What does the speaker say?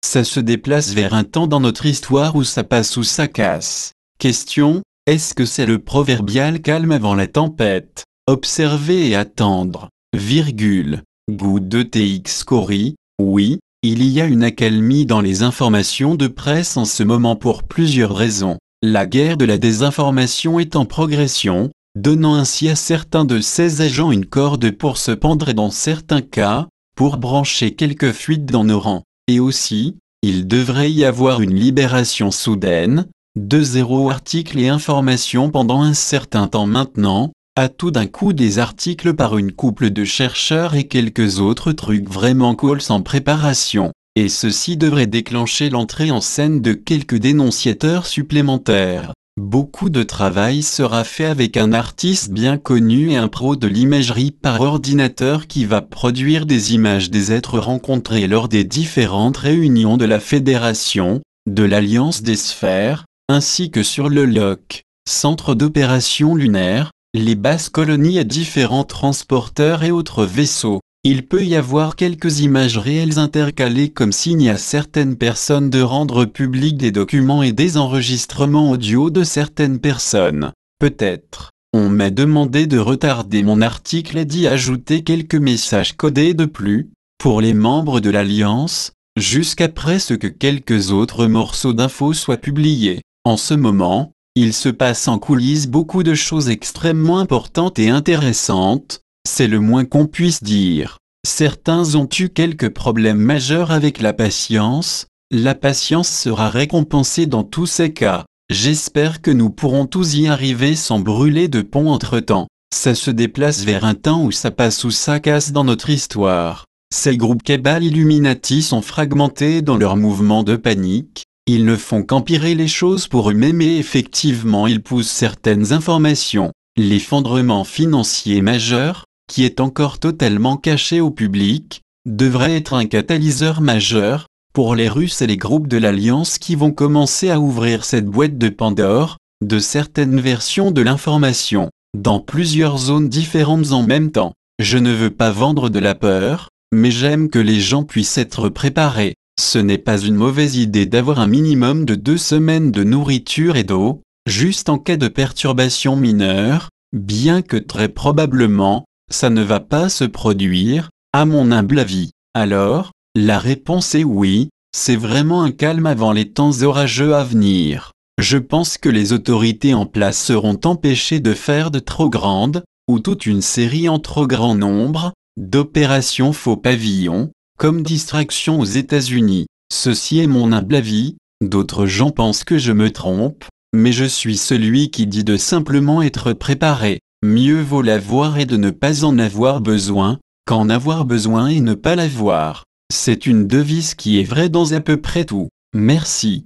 Ça se déplace vers un temps dans notre histoire où ça passe ou ça casse. Question, est-ce que c'est le proverbial calme avant la tempête? Observer et attendre, virgule. Goutte de TX Cori, oui, il y a une accalmie dans les informations de presse en ce moment pour plusieurs raisons. La guerre de la désinformation est en progression, donnant ainsi à certains de ces agents une corde pour se pendre et dans certains cas, pour brancher quelques fuites dans nos rangs. Et aussi, il devrait y avoir une libération soudaine, de 0 articles et informations pendant un certain temps maintenant, à tout d'un coup des articles par une couple de chercheurs et quelques autres trucs vraiment cool sans préparation. Et ceci devrait déclencher l'entrée en scène de quelques dénonciateurs supplémentaires. Beaucoup de travail sera fait avec un artiste bien connu et un pro de l'imagerie par ordinateur qui va produire des images des êtres rencontrés lors des différentes réunions de la Fédération, de l'Alliance des Sphères, ainsi que sur le LOC, Centre d'Opération Lunaire, les bases colonies et différents transporteurs et autres vaisseaux. Il peut y avoir quelques images réelles intercalées comme signe à certaines personnes de rendre public des documents et des enregistrements audio de certaines personnes. Peut-être. On m'a demandé de retarder mon article et d'y ajouter quelques messages codés de plus, pour les membres de l'Alliance, jusqu'après ce que quelques autres morceaux d'infos soient publiés. En ce moment, il se passe en coulisses beaucoup de choses extrêmement importantes et intéressantes, c'est le moins qu'on puisse dire. Certains ont eu quelques problèmes majeurs avec la patience sera récompensée dans tous ces cas. J'espère que nous pourrons tous y arriver sans brûler de pont entre-temps. Ça se déplace vers un temps où ça passe ou ça casse dans notre histoire. Ces groupes Cabal Illuminati sont fragmentés dans leur mouvement de panique. Ils ne font qu'empirer les choses pour eux-mêmes et effectivement ils poussent certaines informations. L'effondrement financier majeur, qui est encore totalement caché au public, devrait être un catalyseur majeur pour les Russes et les groupes de l'Alliance qui vont commencer à ouvrir cette boîte de Pandore, de certaines versions de l'information, dans plusieurs zones différentes en même temps. Je ne veux pas vendre de la peur, mais j'aime que les gens puissent être préparés. Ce n'est pas une mauvaise idée d'avoir un minimum de 2 semaines de nourriture et d'eau, juste en cas de perturbation mineure, bien que très probablement, ça ne va pas se produire, à mon humble avis. Alors, la réponse est oui, c'est vraiment un calme avant les temps orageux à venir. Je pense que les autorités en place seront empêchées de faire de trop grandes, ou toute une série en trop grand nombre, d'opérations faux pavillons, comme distraction aux États-Unis. Ceci est mon humble avis, d'autres gens pensent que je me trompe, mais je suis celui qui dit de simplement être préparé. Mieux vaut l'avoir et de ne pas en avoir besoin, qu'en avoir besoin et ne pas l'avoir. C'est une devise qui est vraie dans à peu près tout. Merci.